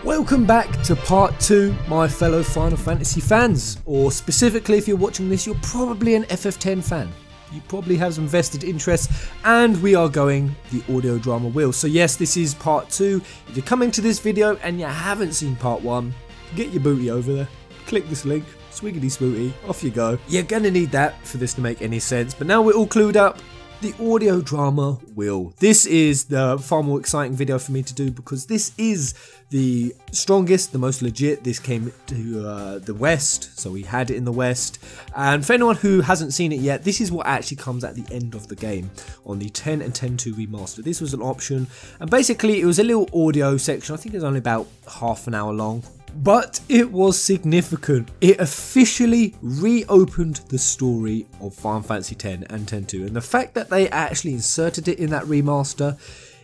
Welcome back to part 2, my fellow Final Fantasy fans, or specifically if you're watching this you're probably an FF10 fan. You probably have some vested interest, and we are going the audio drama wheel. So yes, this is part 2. If you're coming to this video and you haven't seen part 1, get your booty over there, click this link, swiggity swooty, off you go. You're gonna need that for this to make any sense, but now we're all clued up. The audio drama wheel. This is the far more exciting video for me to do because this is the strongest, the most legit. This came to the West, so we had it in the West. And for anyone who hasn't seen it yet, this is what actually comes at the end of the game on the 10 and 10.2 remaster. This was an option, and basically it was a little audio section. I think it was only about half an hour long. But it was significant. It officially reopened the story of Final Fantasy X and 10.2, and the fact that they actually inserted it in that remaster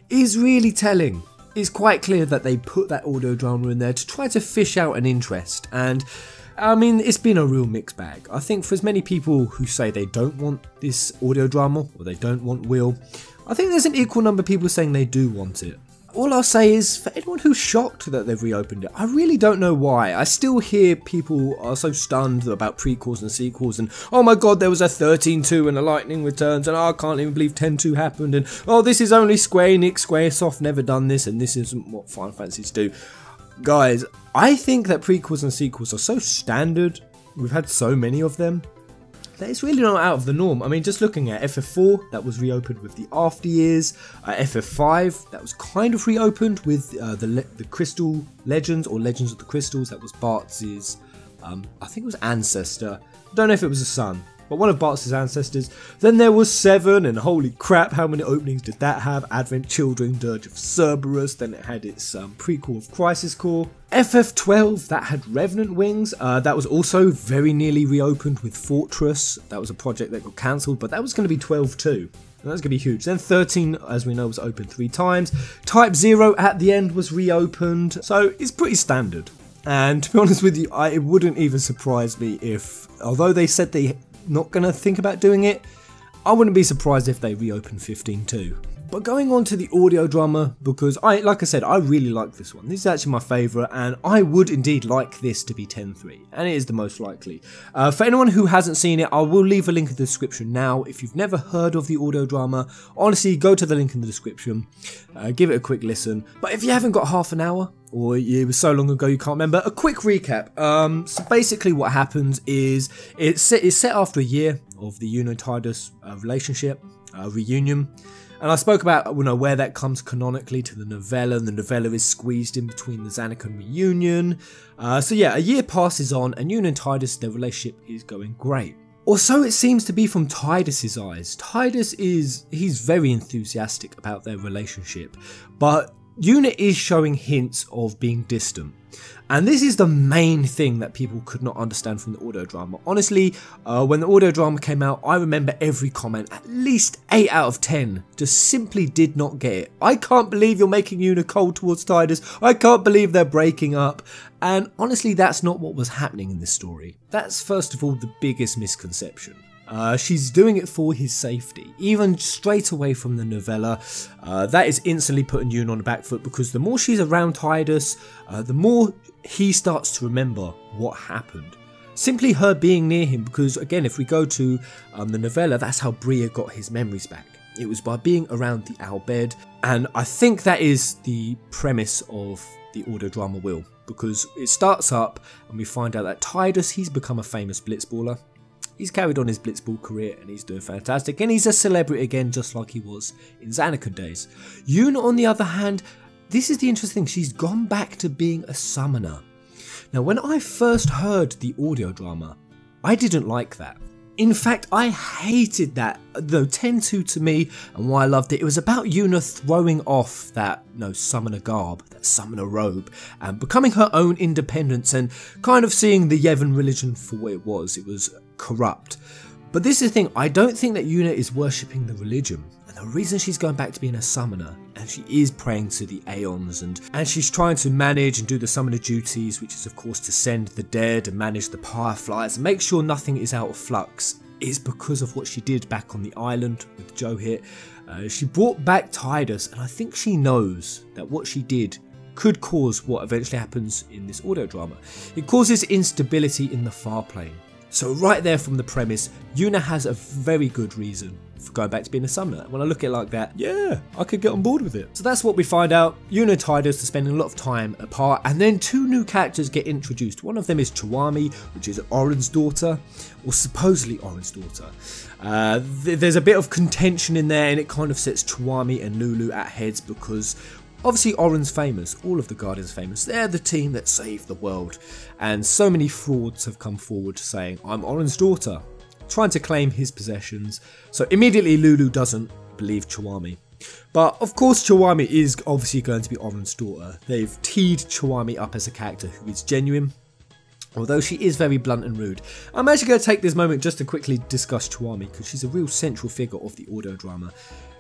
is really telling. It's quite clear that they put that audio drama in there to try to fish out an interest, and I mean, it's been a real mixed bag. I think for as many people who say they don't want this audio drama or they don't want Will, I think there's an equal number of people saying they do want it. All I'll say is, for anyone who's shocked that they've reopened it, I really don't know why. I still hear people are so stunned about prequels and sequels, and oh my god, there was a 13.2 and a Lightning Returns, and oh, I can't even believe 10.2 happened, and oh, this is only Square Enix, Squaresoft never done this, and this isn't what Final Fantasies do. Guys, I think that prequels and sequels are so standard, we've had so many of them, that it's really not out of the norm. I mean, just looking at FF4, that was reopened with the After Years, FF5, that was kind of reopened with the Crystal Legends, or Legends of the Crystals, that was Bartz's, I think it was ancestor, don't know if it was a son, but one of Bartz's ancestors. Then there was 7, and holy crap, how many openings did that have? Advent Children, Dirge of Cerberus, then it had its prequel of Crisis Core. FF12, that had Revenant Wings, that was also very nearly reopened with Fortress. That was a project that got cancelled, but that was going to be 12 too. And that's going to be huge. Then 13, as we know, was opened 3 times. Type 0 at the end was reopened, so it's pretty standard. And to be honest with you, it wouldn't even surprise me if, although they said they're not going to think about doing it, I wouldn't be surprised if they reopen 15 too. But going on to the audio drama, because like I said, I really like this one. This is actually my favourite, and I would indeed like this to be 10.3, and it is the most likely. For anyone who hasn't seen it, I will leave a link in the description now. If you've never heard of the audio drama, honestly, go to the link in the description, give it a quick listen. But if you haven't got half an hour, or it was so long ago you can't remember, a quick recap. So basically what happens is, it's set after a year of the Yuna and Tidus relationship, reunion. And I spoke about where that comes canonically to the novella, and the novella is squeezed in between the Zanarkand reunion. So yeah, a year passes on, and Yuna and Tidus, their relationship is going great. Or so it seems to be from Tidus's eyes. Tidus he's very enthusiastic about their relationship, but Yuna is showing hints of being distant. And this is the main thing that people could not understand from the audio drama. Honestly, when the audio drama came out, I remember every comment, at least 8 out of 10, just simply did not get it. I can't believe you're making Yuna cold towards Tidus. I can't believe they're breaking up. And honestly, that's not what was happening in this story. That's first of all the biggest misconception. She's doing it for his safety. Even straight away from the novella, that is instantly putting Yuna on the back foot, because the more she's around Tidus, the more he starts to remember what happened. Simply her being near him, because again, if we go to the novella, that's how Bria got his memories back. It was by being around the Bhed, and I think that is the premise of the audio drama wheel, because it starts up and we find out that Tidus, he's become a famous blitzballer. He's carried on his blitzball career and he's doing fantastic, and he's a celebrity again, just like he was in Zanarkand days. Yuna, on the other hand, this is the interesting thing, she's gone back to being a summoner. Now, when I first heard the audio drama, I didn't like that. In fact, I hated that, though 10.2 to me, and why I loved it, it was about Yuna throwing off that summoner garb, that summoner robe, and becoming her own independence, and kind of seeing the Yevon religion for what it was. It was corrupt. But this is the thing, I don't think that Yuna is worshipping the religion. And the reason she's going back to being a summoner, and she is praying to the Aeons, and she's trying to manage and do the summoner duties, which is of course to send the dead and manage the fireflies and make sure nothing is out of flux, is because of what she did back on the island with Johit. She brought back Tidus, and I think she knows that what she did could cause what eventually happens in this audio drama. It causes instability in the far plane. So right there from the premise, Yuna has a very good reason for going back to being a summoner. When I look at it like that, yeah, I could get on board with it. So that's what we find out. Yuna and Tidus are spending a lot of time apart, and then two new characters get introduced. One of them is Chuami, which is Auron's daughter, or supposedly Auron's daughter. There's a bit of contention in there, and it kind of sets Chuami and Lulu at heads because obviously Auron's famous, all of the Guardians are famous, they're the team that saved the world, and so many frauds have come forward saying, I'm Auron's daughter, trying to claim his possessions, so immediately Lulu doesn't believe Chuami. But of course Chuami is obviously going to be Auron's daughter. They've teed Chuami up as a character who is genuine, although she is very blunt and rude. I'm actually going to take this moment just to quickly discuss Chuami, because she's a real central figure of the audio drama.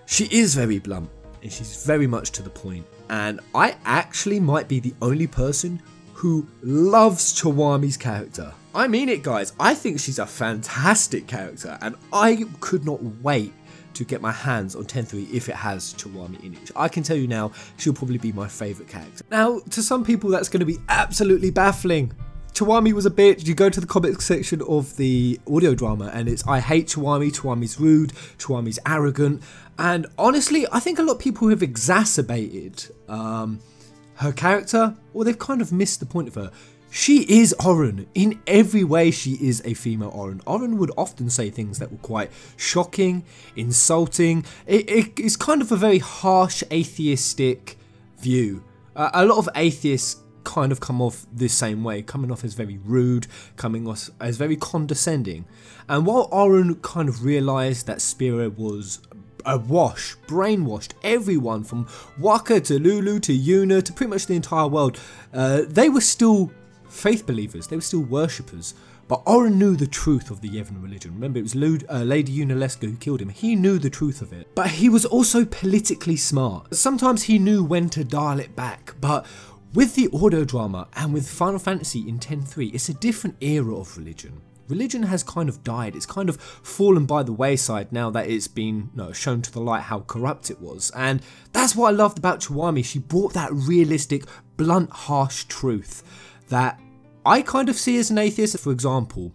She is very blunt, and she's very much to the point, and I actually might be the only person who loves Chuami's character. I mean it, guys, I think she's a fantastic character, and I could not wait to get my hands on 10.3 if it has Chuami in it. I can tell you now, she'll probably be my favourite character. Now, to some people that's going to be absolutely baffling. Chuami was a bitch. You go to the comics section of the audio drama and it's, I hate Chuami, Chuami's rude, Chuami's arrogant, and honestly I think a lot of people have exacerbated her character, or they've kind of missed the point of her. She is Auron. In every way she is a female Auron. Auron would often say things that were quite shocking, insulting. It's kind of a very harsh atheistic view. A lot of atheists kind of come off this same way, coming off as very rude, coming off as very condescending. And while Auron kind of realised that Spira was brainwashed everyone from Waka to Lulu to Yuna to pretty much the entire world, they were still faith believers, they were still worshippers. But Auron knew the truth of the Yevon religion. Remember, it was Lady Yuna who killed him. He knew the truth of it. But he was also politically smart. Sometimes he knew when to dial it back, but with the audio drama and with Final Fantasy in 10.3, it's a different era of religion. Religion has kind of died, it's kind of fallen by the wayside now that it's been shown to the light how corrupt it was. And that's what I loved about Chuami. She brought that realistic, blunt, harsh truth that I kind of see as an atheist. For example,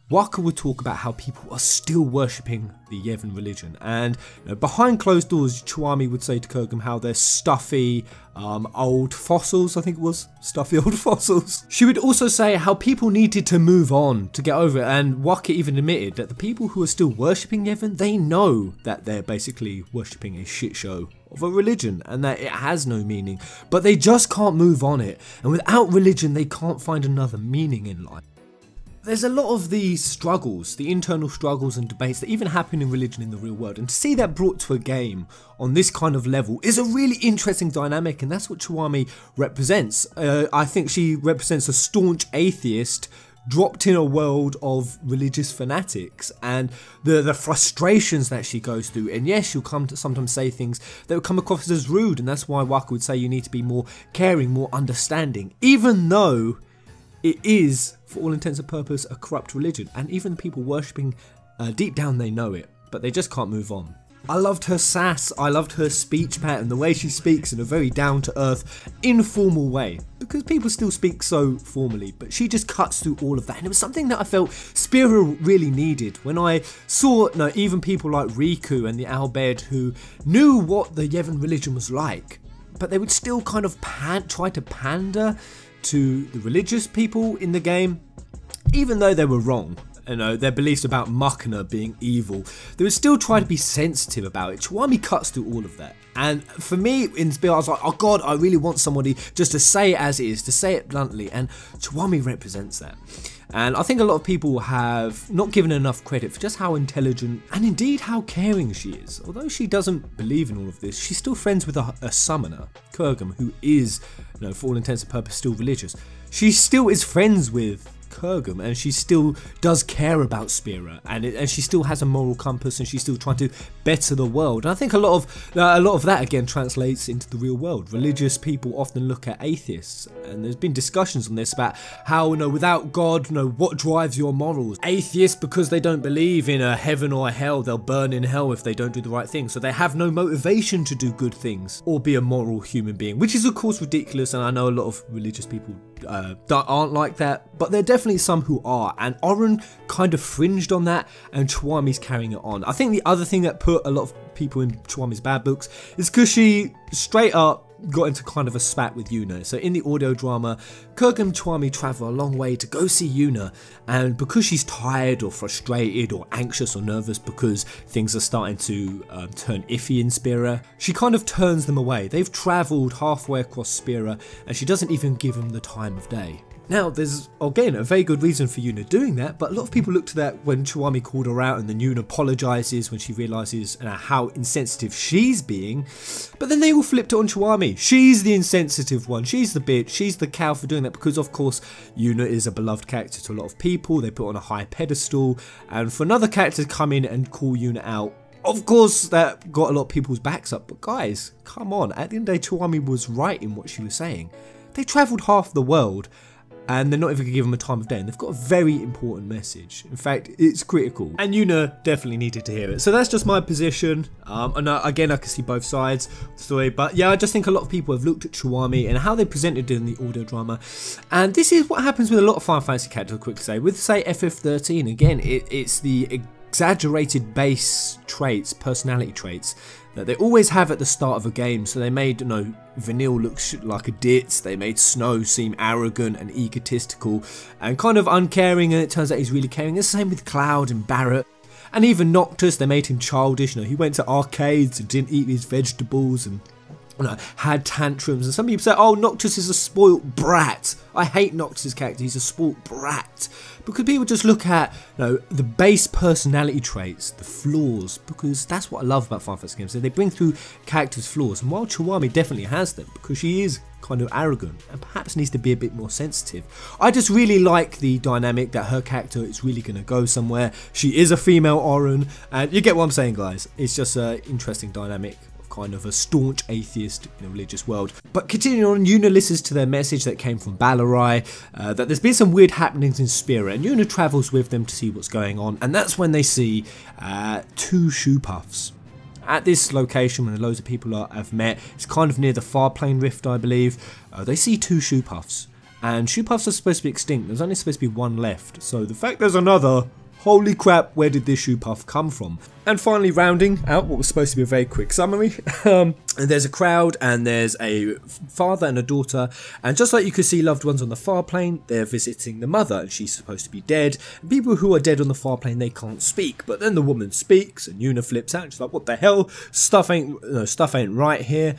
Waka would talk about how people are still worshipping the Yevon religion, and behind closed doors Chuami would say to Kurgan how they're stuffy old fossils, I think it was, stuffy old fossils. She would also say how people needed to move on to get over it, and Waka even admitted that the people who are still worshipping Yevon, they know that they're basically worshipping a shit show of a religion and that it has no meaning, but they just can't move on it, and without religion they can't find another meaning in life. There's a lot of these struggles, the internal struggles and debates that even happen in religion in the real world, and to see that brought to a game on this kind of level is a really interesting dynamic, and that's what Chuami represents. I think she represents a staunch atheist dropped in a world of religious fanatics, and the frustrations that she goes through. And yes, she'll come to sometimes say things that will come across as rude, and that's why Waka would say you need to be more caring, more understanding, even though it is, for all intents and purposes, a corrupt religion, and even people worshipping, deep down they know it, but they just can't move on. I loved her sass, I loved her speech pattern, the way she speaks in a very down-to-earth, informal way, because people still speak so formally, but she just cuts through all of that, and it was something that I felt Spira really needed. When I saw even people like Riku and the Bhed who knew what the Yevon religion was like, but they would still kind of try to pander to the religious people in the game, even though they were wrong. Their beliefs about Machina being evil, they would still try to be sensitive about it. Chuami cuts through all of that, and for me in Spira I was like, oh god, I really want somebody just to say it as it is, to say it bluntly, and Chuami represents that. And I think a lot of people have not given enough credit for just how intelligent and indeed how caring she is. Although she doesn't believe in all of this, she's still friends with a summoner, Kurgan, who is, for all intents and purposes, still religious. She still is friends with Kurgum, and she still does care about Spira, and she still has a moral compass, and she's still trying to better the world. And I think a lot of that again translates into the real world. Religious people often look at atheists, and there's been discussions on this about how, without God, what drives your morals? Atheists, because they don't believe in a heaven or a hell, they'll burn in hell if they don't do the right thing, so they have no motivation to do good things or be a moral human being, which is of course ridiculous. And I know a lot of religious people aren't like that, but there are definitely some who are, and Auron kind of fringed on that, and Chuami's carrying it on. I think the other thing that put a lot of people in Chuami's bad books is because she straight up got into kind of a spat with Yuna. So in the audio drama, Kurgum and Chuami travel a long way to go see Yuna, and because she's tired or frustrated or anxious or nervous because things are starting to turn iffy in Spira, she kind of turns them away. They've travelled halfway across Spira, and she doesn't even give them the time of day. Now, there's, again, a very good reason for Yuna doing that, but a lot of people look to that when Chuami called her out, and then Yuna apologises when she realises how insensitive she's being, but then they all flipped it on Chuami. She's the insensitive one, she's the bitch, she's the cow for doing that, because of course Yuna is a beloved character to a lot of people, they put her on a high pedestal, and for another character to come in and call Yuna out, of course that got a lot of people's backs up. But guys, come on, at the end of the day, Chuami was right in what she was saying. They travelled half the world, and they're not even going to give them a time of day, and they've got a very important message. In fact, it's critical, and Yuna definitely needed to hear it. So that's just my position, and again, I can see both sides of the story, but yeah, I just think a lot of people have looked at Chuami and how they presented it in the audio drama, and this is what happens with a lot of Final Fantasy characters, I'll quickly say. With, say, FF13, again, it's the exaggerated base traits, personality traits, that they always have at the start of a game. So they made, Vanille look like a ditz, they made Snow seem arrogant and egotistical and kind of uncaring, and it turns out he's really caring. It's the same with Cloud and Barrett. And even Noctis, they made him childish. He went to arcades and didn't eat his vegetables and had tantrums. And some people say, oh, Noctis is a spoilt brat. I hate Noctis' character, he's a spoilt brat. Because people just look at the base personality traits, the flaws, because that's what I love about Final Fantasy games. So they bring through characters' flaws, and while Chuami definitely has them, because she is kind of arrogant and perhaps needs to be a bit more sensitive, I just really like the dynamic that her character is really going to go somewhere. She is a female Auron, and you get what I'm saying, guys. It's just an interesting dynamic, kind of a staunch atheist in a religious world. But continuing on, Yuna listens to their message that came from Balarai, that there's been some weird happenings in Spira, and Yuna travels with them to see what's going on, and that's when they see 2 shoe puffs. At this location, when loads of people have met, it's kind of near the Far Plane Rift, I believe, they see 2 shoe puffs, and shoe puffs are supposed to be extinct. There's only supposed to be 1 left, so the fact there's another, holy crap, where did this shoe puff come from? And finally, rounding out what was supposed to be a very quick summary, there's a crowd, and there's a father and a daughter, and just like you could see loved ones on the far plane, they're visiting the mother, and she's supposed to be dead. And people who are dead on the far plane, they can't speak, but then the woman speaks, and Yuna flips out, and she's like, what the hell, stuff ain't right here.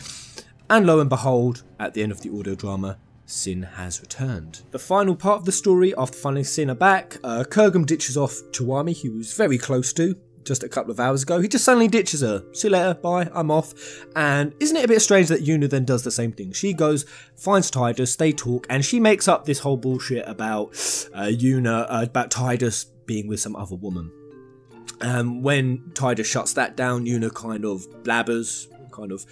And lo and behold, at the end of the audio drama, Sin has returned. The final part of the story, after finding Sin back, Kurgum ditches off Chuami, he was very close to just a couple of hours ago. He just suddenly ditches her. See you later, bye, I'm off. And isn't it a bit strange that Yuna then does the same thing? She goes, finds Tidus, they talk, and she makes up this whole bullshit about about Tidus being with some other woman. And when Tidus shuts that down, Yuna kind of blabbers, kind of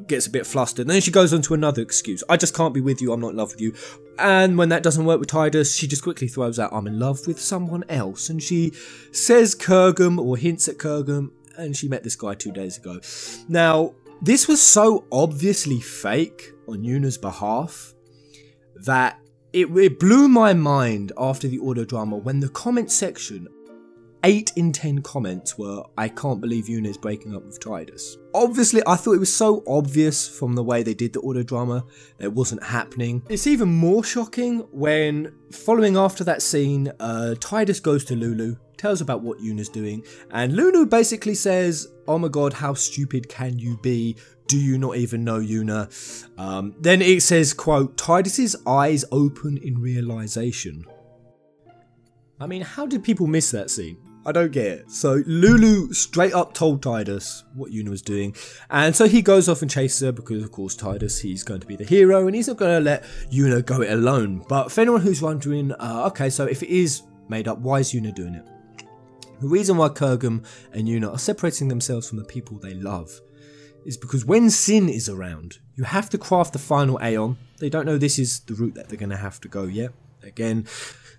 gets a bit flustered, and then she goes on to another excuse. I just can't be with you, I'm not in love with you. And when that doesn't work with Tidus, she just quickly throws out, I'm in love with someone else. And she says Kurgum, or hints at Kurgum, and she met this guy 2 days ago. Now, this was so obviously fake on Yuna's behalf that it blew my mind after the audio drama when the comment section, 8 in 10 comments were, I can't believe Yuna is breaking up with Tidus. Obviously, I thought it was so obvious from the way they did the audio drama that it wasn't happening. It's even more shocking when, following after that scene, Tidus goes to Lulu, tells about what Yuna's doing, and Lulu basically says, oh my god, how stupid can you be? Do you not even know Yuna? Then it says, quote, Tidus's eyes open in realization. I mean, how did people miss that scene? I don't get it. So Lulu straight up told Tidus what Yuna was doing, and so he goes off and chases her because of course Tidus, he's going to be the hero and he's not going to let Yuna go it alone. But for anyone who's wondering, okay, so if it is made up, why is Yuna doing it? The reason why Kurgan and Yuna are separating themselves from the people they love is because when Sin is around, you have to craft the final Aeon. They don't know this is the route that they're going to have to go yet. Again,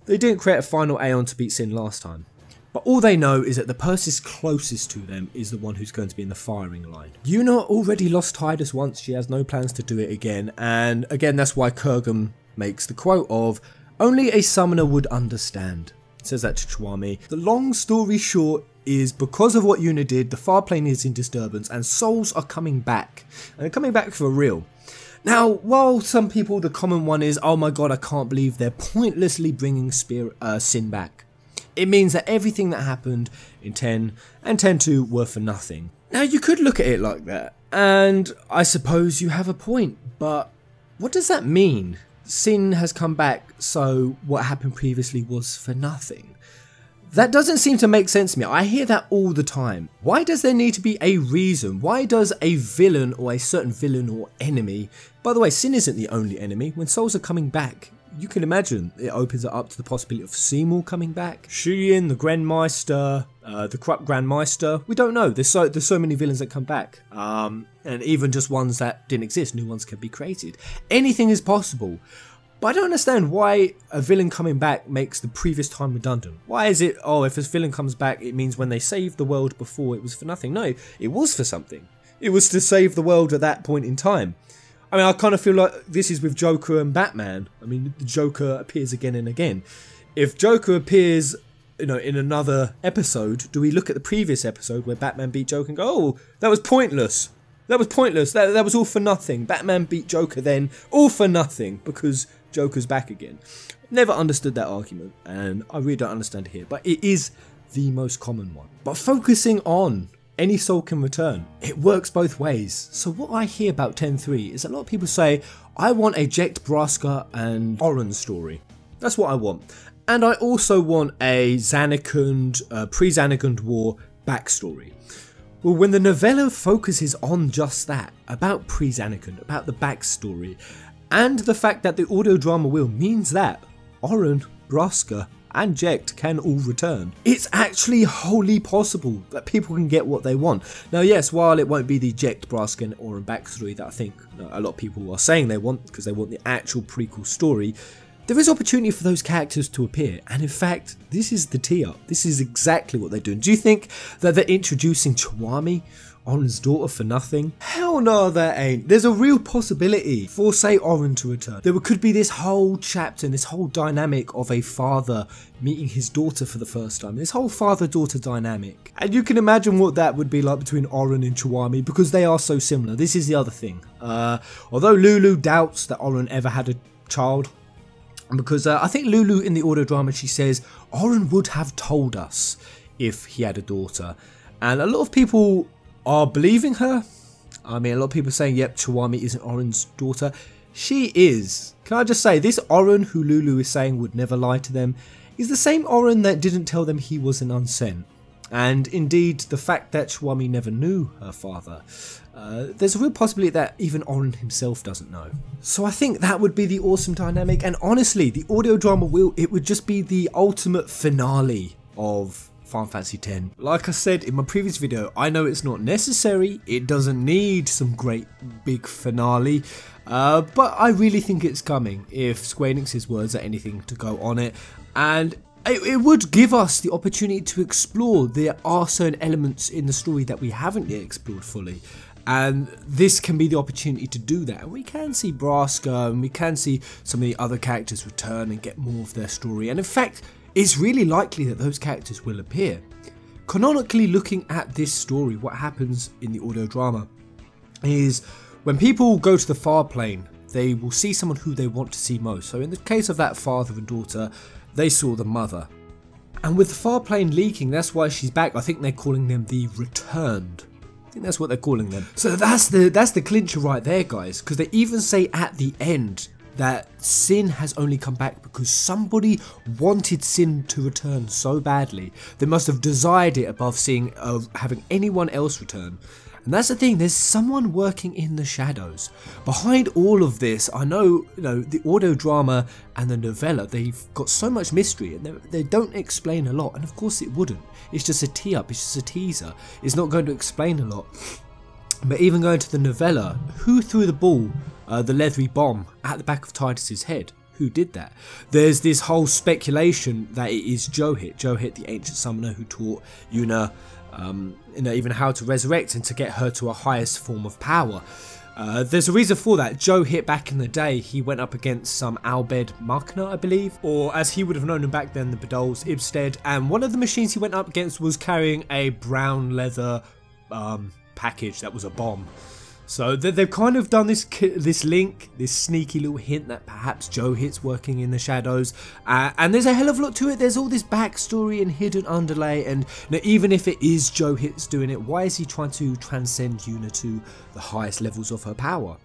they didn't create a final Aeon to beat Sin last time. But all they know is that the person closest to them is the one who's going to be in the firing line. Yuna already lost Tidus once, she has no plans to do it again. And again, that's why Kurgan makes the quote of, "Only a summoner would understand." It says that to Chuami. The long story short is because of what Yuna did, the far plane is in disturbance and souls are coming back. And they're coming back for real. Now, while some people, the common one is, oh my god, I can't believe they're pointlessly bringing Sin back. It means that everything that happened in 10 and 10-2 were for nothing. Now, you could look at it like that, and I suppose you have a point, but what does that mean? Sin has come back, so what happened previously was for nothing. That doesn't seem to make sense to me. I hear that all the time. Why does there need to be a reason? Why does a villain or a certain villain or enemy... By the way, Sin isn't the only enemy. When souls are coming back, you can imagine it opens it up to the possibility of Seymour coming back. Shuyin, the Grandmeister, the Corrupt Grandmeister. We don't know. There's so many villains that come back. And even just ones that didn't exist, new ones can be created. Anything is possible. But I don't understand why a villain coming back makes the previous time redundant. Why is it, oh, if a villain comes back, it means when they saved the world before it was for nothing? No, it was for something. It was to save the world at that point in time. I mean, I kind of feel like this is with Joker and Batman. I mean, the Joker appears again and again. If Joker appears, you know, in another episode, do we look at the previous episode where Batman beat Joker and go, oh, that was pointless. That was pointless. That was all for nothing. Batman beat Joker then, all for nothing, because Joker's back again. Never understood that argument, and I really don't understand it here, but it is the most common one. But focusing on any soul can return, it works both ways. So what I hear about 10.3 is a lot of people say, I want a Jecht, Braska and Auron story. That's what I want. And I also want a Zanarkand, pre-Zanarkand War backstory. Well, when the novella focuses on just that, about pre-Zanarkand, about the backstory, and the fact that the audio drama wheel means that Auron, Braska and Jecht can all return, it's actually wholly possible that people can get what they want. Now yes, while it won't be the Jecht, Braska and Auron backstory that I think a lot of people are saying they want, because they want the actual prequel story, there is opportunity for those characters to appear, and in fact, this is the tee-up. This is exactly what they're doing. Do you think that they're introducing Chuami, Auron's daughter, for nothing? Hell no, that ain't. There's a real possibility for, say, Auron to return. There could be this whole chapter and this whole dynamic of a father meeting his daughter for the first time. This whole father-daughter dynamic. And you can imagine what that would be like between Auron and Chuami, because they are so similar. This is the other thing. Although Lulu doubts that Auron ever had a child, because I think Lulu in the audio drama, she says, Auron would have told us if he had a daughter. And a lot of people are believing her. I mean, a lot of people are saying, yep, Chuami isn't Auron's daughter. She is. Can I just say, this Auron who Lulu is saying would never lie to them is the same Auron that didn't tell them he was an unsent. And indeed, the fact that Chuami never knew her father, there's a real possibility that even Auron himself doesn't know. So I think that would be the awesome dynamic, and honestly, the audio drama wheel, it would just be the ultimate finale of Final Fantasy X. Like I said in my previous video, I know it's not necessary, it doesn't need some great big finale, but I really think it's coming if Square Enix's words are anything to go on it, and it would give us the opportunity to explore. There are certain elements in the story that we haven't yet explored fully, and this can be the opportunity to do that. And we can see Braska, and we can see some of the other characters return and get more of their story, and in fact, it's really likely that those characters will appear. Canonically, looking at this story, what happens in the audio drama is when people go to the far plane, they will see someone who they want to see most. So in the case of that father and daughter, they saw the mother. And with the far plane leaking, that's why she's back. I think they're calling them the returned. I think that's what they're calling them. So that's the clincher right there, guys, because they even say at the end that Sin has only come back because somebody wanted Sin to return so badly. They must have desired it above having anyone else return. And that's the thing, there's someone working in the shadows. Behind all of this, I know, the audio drama and the novella, they've got so much mystery and they don't explain a lot. And of course it wouldn't. It's just a tee up, it's just a teaser. It's not going to explain a lot. But even going to the novella, who threw the ball, the leathery bomb, at the back of Tidus's head? Who did that? There's this whole speculation that it is Johit, the ancient summoner who taught Yuna even how to resurrect and to get her to a highest form of power. There's a reason for that. Johit back in the day, he went up against some Bhed Markner, I believe, or as he would have known him back then, the Bedols, Ibstead, and one of the machines he went up against was carrying a brown leather package that was a bomb. So they've kind of done this link, this sneaky little hint that perhaps Johit's working in the shadows, and there's a hell of a lot to it. There's all this backstory and hidden underlay, and even if it is Johit's doing it, why is he trying to transcend Yuna to the highest levels of her power?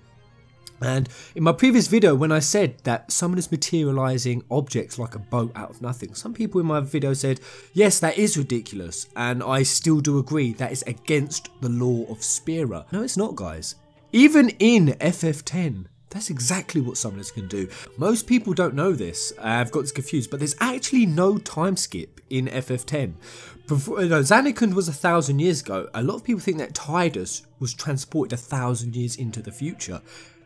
And in my previous video, when I said that someone is materializing objects like a boat out of nothing, some people in my video said, yes, that is ridiculous, and I still do agree that is against the law of Spira. No, it's not, guys. Even in FF10, that's exactly what summoners can do. Most people don't know this, I've got this confused, but there's actually no time skip in FF10. Zanarkand was 1,000 years ago. A lot of people think that Tidus was transported 1,000 years into the future.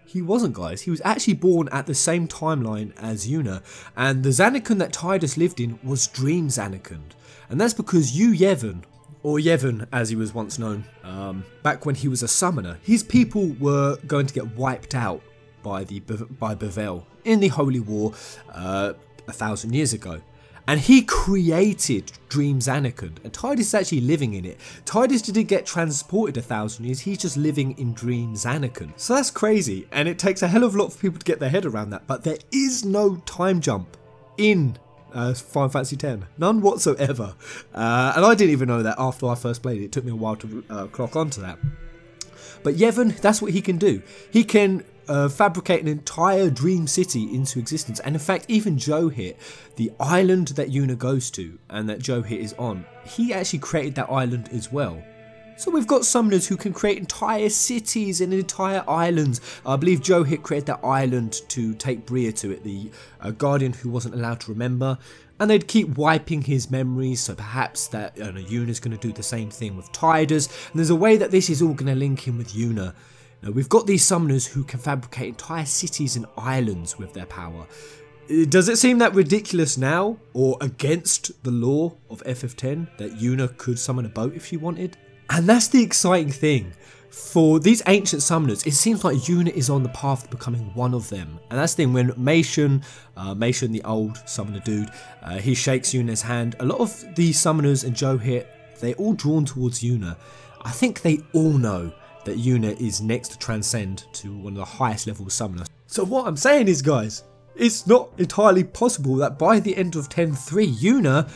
He wasn't, guys. He was actually born at the same timeline as Yuna, and the Zanarkand that Tidus lived in was Dream Zanarkand, and that's because Yevon, or Yevon as he was once known, back when he was a summoner, his people were going to get wiped out by Bhed in the Holy War 1,000 years ago. And he created Dream Zanarkand, and Tidus is actually living in it. Tidus didn't get transported 1,000 years, he's just living in Dream Zanarkand. So that's crazy, and it takes a hell of a lot for people to get their head around that, but there is no time jump in Final Fantasy X, none whatsoever. And I didn't even know that after I first played it. It took me a while to clock onto that. But Yevon, that's what he can do. He can fabricate an entire dream city into existence, and in fact even Johit, the island that Yuna goes to and that Johit is on, he actually created that island as well. So we've got summoners who can create entire cities and entire islands. I believe Johit created that island to take Bria to it, the guardian who wasn't allowed to remember, and they'd keep wiping his memories, so perhaps that Yuna's going to do the same thing with Tidus, and there's a way that this is all going to link in with Yuna. Now, we've got these summoners who can fabricate entire cities and islands with their power. Does it seem that ridiculous now, or against the law of FF10, that Yuna could summon a boat if she wanted? And that's the exciting thing. For these ancient summoners, it seems like Yuna is on the path to becoming one of them. And that's the thing, when Mason, the old summoner dude, he shakes Yuna's hand, a lot of these summoners and Johit, they're all drawn towards Yuna. I think they all know that Yuna is next to transcend to one of the highest level summoners. So what I'm saying is, guys, it's not entirely possible that by the end of 10.3, Yuna,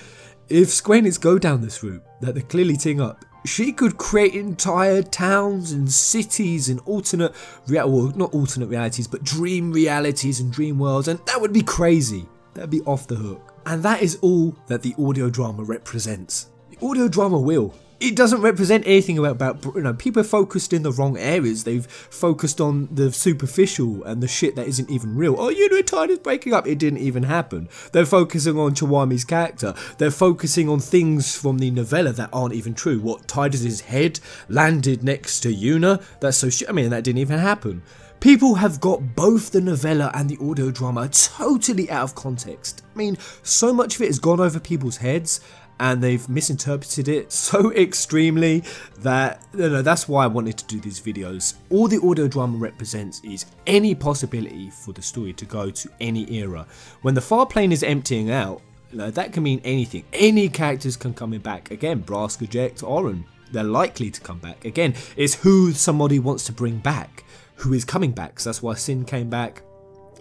if Square Enix go down this route, that they're clearly teeing up, she could create entire towns and cities and not alternate realities, but dream realities and dream worlds, and that would be crazy. That'd be off the hook. And that is all that the audio drama represents. The audio drama will. It doesn't represent anything about people are focused in the wrong areas. They've focused on the superficial and the shit that isn't even real. Oh, Yuna and Tidus breaking up. It didn't even happen. They're focusing on Chuami's character. They're focusing on things from the novella that aren't even true. What, Tidus's head landed next to Yuna? That's so shit. I mean, that didn't even happen. People have got both the novella and the audio drama totally out of context. I mean, so much of it has gone over people's heads, and they've misinterpreted it so extremely that, that's why I wanted to do these videos. All the audio drama represents is any possibility for the story to go to any era. When the far plane is emptying out, that can mean anything. Any characters can come back. Again, Brask eject, Auron, they're likely to come back. Again, it's who somebody wants to bring back, who is coming back. So that's why Sin came back.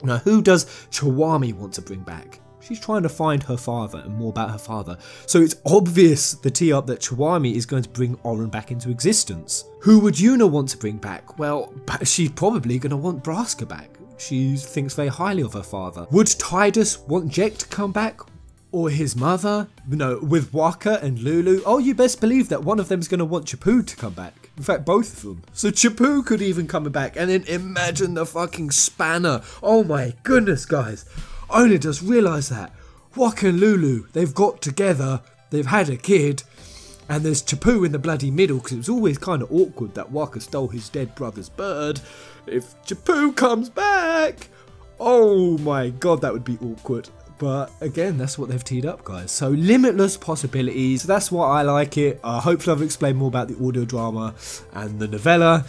Now, who does Chuami want to bring back? She's trying to find her father and more about her father. So it's obvious the tee up that Chuami is going to bring Auron back into existence. Who would Yuna want to bring back? Well, she's probably going to want Braska back. she thinks very highly of her father. Would Tidus want Jek to come back? Or his mother? No, with Waka and Lulu? Oh, you best believe that one of them is going to want Chapu to come back. In fact, both of them. So Chapu could even come back. And then imagine the fucking spanner. Oh my goodness, guys. I only just realised that. Waka and Lulu, they've got together. They've had a kid. And there's Chapu in the bloody middle, because it was always kind of awkward that Waka stole his dead brother's bird. If Chapu comes back, oh my god, that would be awkward. But again, that's what they've teed up, guys. So limitless possibilities. That's why I like it. Hopefully I've explained more about the audio drama and the novella.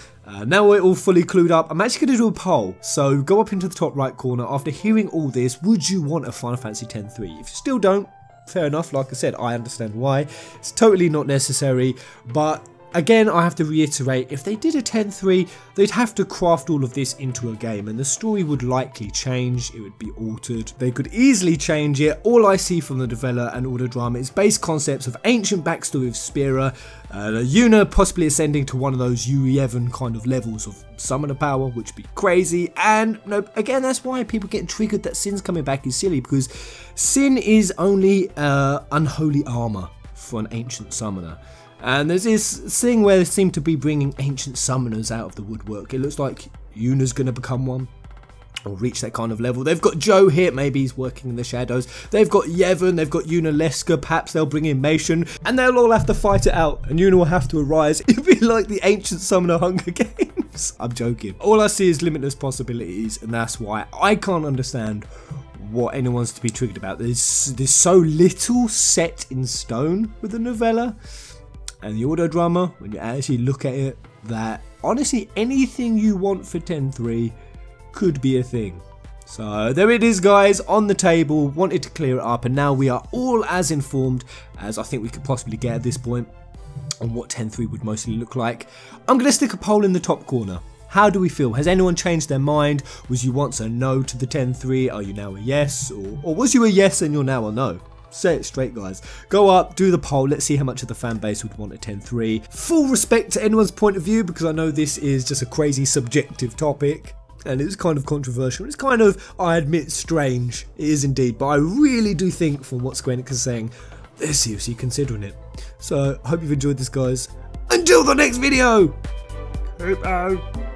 Now we're all fully clued up. I'm actually going to do a poll. So go up into the top right corner. After hearing all this, would you want a Final Fantasy X-3? If you still don't, fair enough. Like I said, I understand why. It's totally not necessary. But again, I have to reiterate, if they did a 10-3, they'd have to craft all of this into a game, and the story would likely change, it would be altered. They could easily change it. All I see from the novella and audio drama is base concepts of ancient backstory of Spira, Yuna possibly ascending to one of those Yevon kind of levels of summoner power, which would be crazy, and no, again, that's why people get triggered that Sin's coming back is silly, because Sin is only unholy armor for an ancient summoner. And there's this thing where they seem to be bringing ancient summoners out of the woodwork. It looks like Yuna's going to become one, or reach that kind of level. They've got Joe here, maybe he's working in the shadows. They've got Yevon, they've got Yuna Leska, perhaps they'll bring in Mason, and they'll all have to fight it out, and Yuna will have to arise. It'd be like the ancient summoner Hunger Games. I'm joking. All I see is limitless possibilities, and that's why I can't understand what anyone's to be triggered about. There's so little set in stone with the novella and the audio drama, when you actually look at it, that honestly anything you want for 10-3 could be a thing. So there it is, guys, on the table. Wanted to clear it up, and now we are all as informed as I think we could possibly get at this point on what 10-3 would mostly look like. I'm going to stick a poll in the top corner. How do we feel? Has anyone changed their mind? Was you once a no to the 10-3? Are you now a yes? Or was you a yes and you're now a no? Say it straight, guys. Go up, do the poll. Let's see how much of the fan base would want a 10-3. Full respect to anyone's point of view, because I know this is just a crazy subjective topic, and it's kind of controversial. It's kind of, I admit, strange. It is indeed, but I really do think from what Square Enix is saying, they're seriously considering it. So, I hope you've enjoyed this, guys. Until the next video! Keep out.